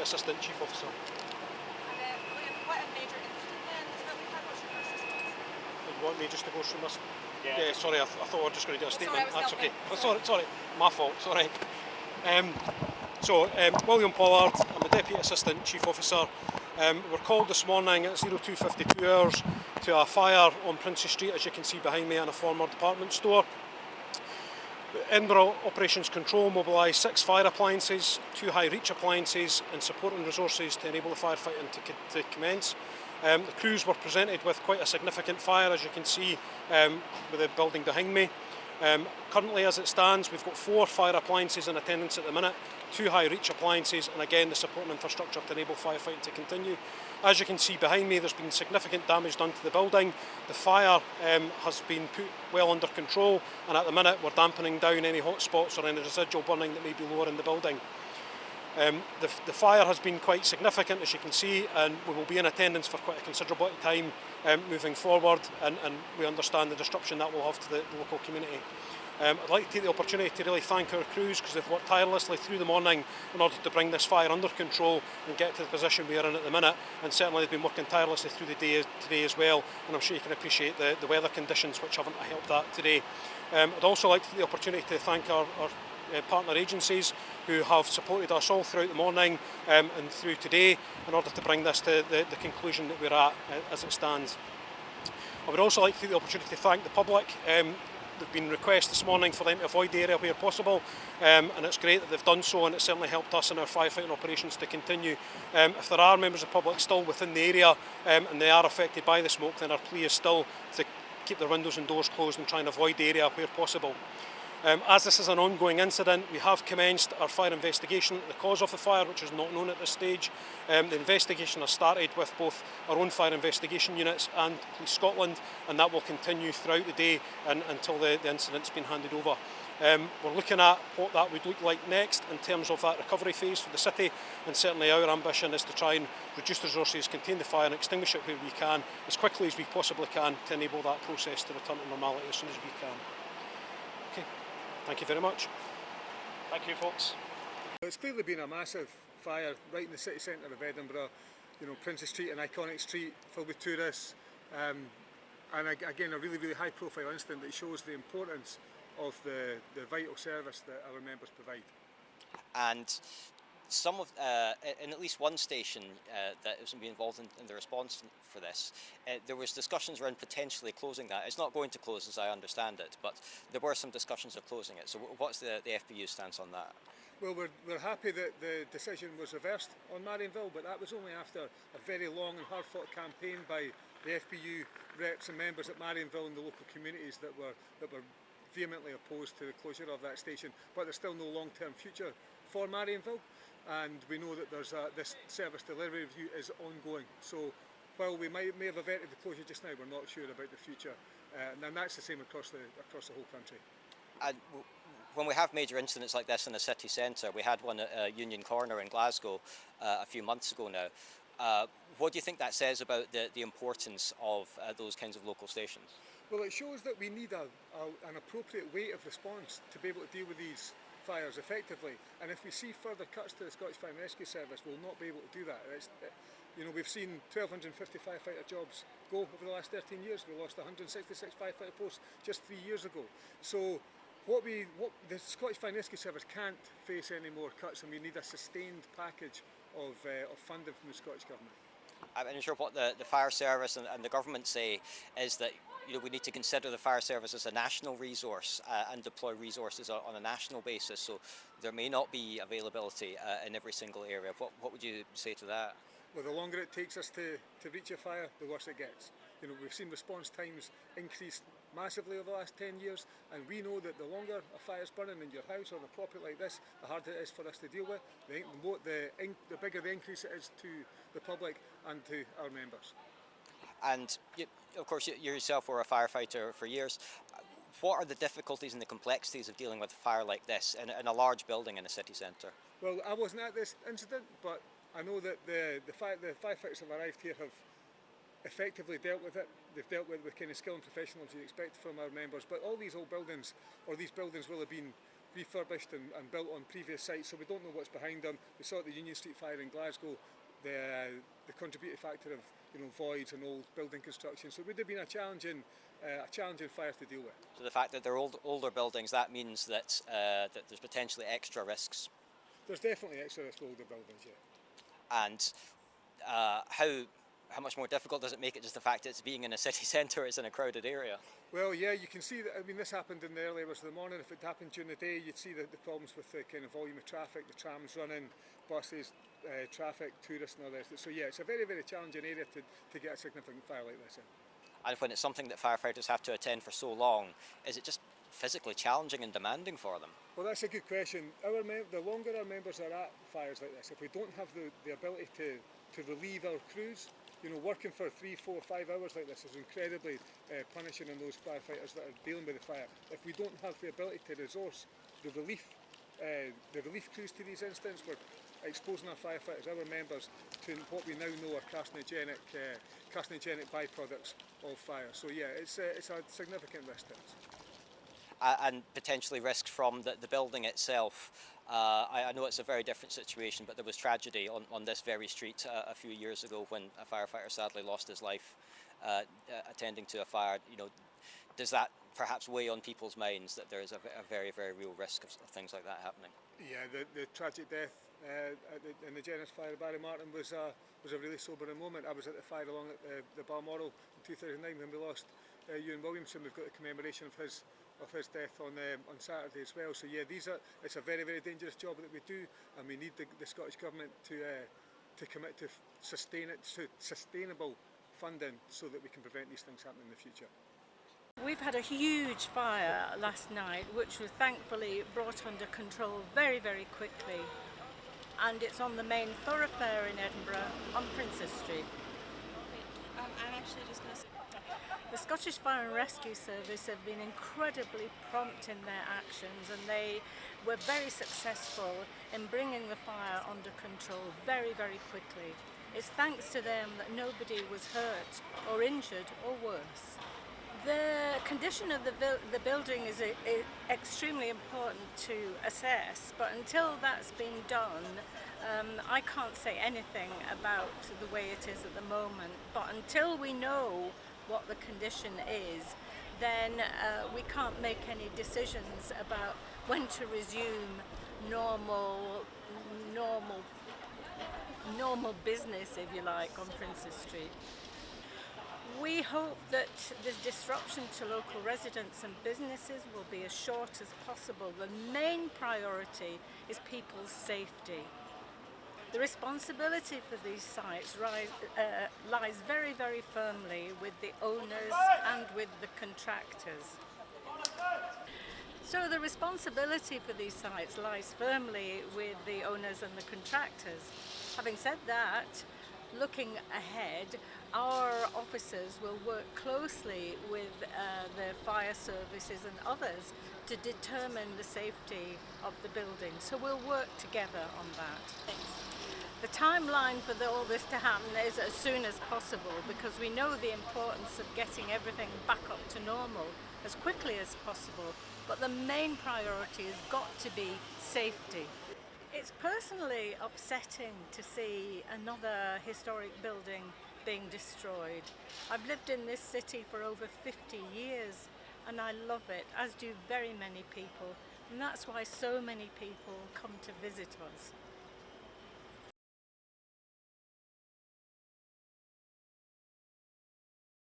Assistant Chief Officer. What a major incident then is that we've had. What's your first response? You want me just to go through this? Yeah. Sorry, I thought we were just going to do a statement. Sorry, That's okay. helping. Sorry, my fault, sorry. William Pollard, I'm the Deputy Assistant Chief Officer. We're called this morning at 02:52 hours to a fire on Princes Street, as you can see behind me, in a former department store. Edinburgh Operations Control mobilised 6 fire appliances, 2 high-reach appliances and supporting resources to enable the firefighting to commence. The crews were presented with quite a significant fire, as you can see with the building behind me. Currently, as it stands, we've got 4 fire appliances in attendance at the minute, 2 high-reach appliances and again the supporting infrastructure to enable firefighting to continue. As you can see behind me, there's been significant damage done to the building. The fire has been put well under control, and at the minute we're dampening down any hotspots or any residual burning that may be lower in the building. The fire has been quite significant, as you can see, and we will be in attendance for quite a considerable time moving forward, and we understand the disruption that will have to the local community. I'd like to take the opportunity to really thank our crews, because they've worked tirelessly through the morning in order to bring this fire under control and get to the position we are in at the minute, and certainly they've been working tirelessly through the day today as well, and I'm sure you can appreciate the weather conditions which haven't helped that today. I'd also like to take the opportunity to thank our partner agencies who have supported us all throughout the morning and through today in order to bring this to the conclusion that we're at as it stands. I would also like to take the opportunity to thank the public. There've been requests this morning for them to avoid the area where possible, and it's great that they've done so, and it's certainly helped us in our firefighting operations to continue. If there are members of the public still within the area and they are affected by the smoke, then our plea is still to keep their windows and doors closed and try and avoid the area where possible. As this is an ongoing incident, we have commenced our fire investigation. The cause of the fire, which is not known at this stage, the investigation has started with both our own fire investigation units and Police Scotland, and that will continue throughout the day and until the incident's been handed over. We're looking at what that would look like next in terms of that recovery phase for the city, and certainly our ambition is to try and reduce resources, contain the fire and extinguish it where we can, as quickly as we possibly can, to enable that process to return to normality as soon as we can. Okay. Thank you very much. Thank you, folks. It's clearly been a massive fire right in the city centre of Edinburgh. You know, Princes Street, an iconic street filled with tourists, and again a really high profile incident that shows the importance of the vital service that our members provide. And some of, in at least one station that was involved in the response for this, there was discussions around potentially closing that. It's not going to close as I understand it, but there were some discussions of closing it. So what's the FBU stance on that? Well, we're happy that the decision was reversed on Marienville, but that was only after a very long and hard-fought campaign by the FBU reps and members at Marienville and the local communities that were vehemently opposed to the closure of that station. But there's still no long-term future for Marienville, and we know that there's this service delivery review is ongoing. So while we may have averted the closure just now, we're not sure about the future, and that's the same across the whole country. And when we have major incidents like this in the city centre, we had one at Union Corner in Glasgow a few months ago now. What do you think that says about the importance of those kinds of local stations? Well, it shows that we need an appropriate weight of response to be able to deal with these fires effectively, and if we see further cuts to the Scottish Fire and Rescue Service, we'll not be able to do that. You know, we've seen 1,250 firefighter jobs go over the last 13 years. We lost 166 firefighter posts just 3 years ago. So what the Scottish Fire and Rescue Service can't face any more cuts, and we need a sustained package of funding from the Scottish Government. I'm sure what the fire service and the government say is that we need to consider the fire service as a national resource and deploy resources on a national basis. So there may not be availability in every single area. What would you say to that? Well, the longer it takes us to reach a fire, the worse it gets. You know, we've seen response times increase massively over the last 10 years, and we know that the longer a fire's burning in your house or a property like this, the harder it is for us to deal with. The bigger the increase it is to the public and to our members. And of course, you yourself were a firefighter for years. What are the difficulties and the complexities of dealing with a fire like this in a large building in a city centre? Well, I wasn't at this incident, but I know that the firefighters that have arrived here have effectively dealt with it. They've dealt with kind of skill and professionalism you expect from our members. But all these old buildings, or these buildings, will have been refurbished and built on previous sites, so we don't know what's behind them. We saw at the Union Street fire in Glasgow the contributing factor of voids and old building construction. So it would have been a challenging fire to deal with. So the fact that they're older buildings, that means that that there's potentially extra risks. There's definitely extra risk with older buildings, yeah. And how much more difficult does it make it just the fact that it's being in a city centre, it's in a crowded area? Well, yeah, you can see that. I mean, this happened in the early hours of the morning. If it happened during the day, you'd see the problems with the kind of volume of traffic, the trams running, buses, traffic, tourists and all this. So yeah, it's a very, very challenging area to get a significant fire like this in. And when it's something that firefighters have to attend for so long, is it just physically challenging and demanding for them? Well, that's a good question. The longer our members are at fires like this, if we don't have the ability to relieve our crews, working for 3, 4, 5 hours like this is incredibly punishing on those firefighters that are dealing with the fire. If we don't have the ability to resource the relief crews to these incidents, we're exposing our firefighters, our members, to what we now know are carcinogenic byproducts of fire. So yeah, it's a significant risk to us. And potentially risks from the building itself. I know it's a very different situation, but there was tragedy on this very street a few years ago when a firefighter sadly lost his life attending to a fire. Does that perhaps weigh on people's minds that there is a very, very real risk of things like that happening? Yeah, the tragic death in the Jennings fire at Barry Martin was a really sobering moment. I was at the fire along at the Balmoral in 2009 when we lost Ewan Williamson. We've got the commemoration of his death on Saturday as well. So yeah, it's a very, very dangerous job that we do, and we need the Scottish Government to commit to sustainable funding so that we can prevent these things happening in the future. We've had a huge fire last night, which was thankfully brought under control very, very quickly, and it's on the main thoroughfare in Edinburgh on Princess Street. I'm actually just going to say, The Scottish Fire and Rescue Service have been incredibly prompt in their actions, and they were very successful in bringing the fire under control very, very quickly. It's thanks to them that nobody was hurt or injured or worse. The condition of the building is extremely important to assess, but until that's been done, I can't say anything about the way it is at the moment. But until we know what the condition is, then we can't make any decisions about when to resume normal business, if you like, on Princess Street. We hope that the disruption to local residents and businesses will be as short as possible. The main priority is people's safety. The responsibility for these sites lies very, very firmly with the owners and with the contractors. So the responsibility for these sites lies firmly with the owners and the contractors. Having said that, looking ahead, our officers will work closely with the fire services and others to determine the safety of the building. So we'll work together on that. The timeline for all this to happen is as soon as possible, because we know the importance of getting everything back up to normal as quickly as possible. But the main priority has got to be safety. It's personally upsetting to see another historic building being destroyed. I've lived in this city for over 50 years and I love it, as do very many people, and that's why so many people come to visit us.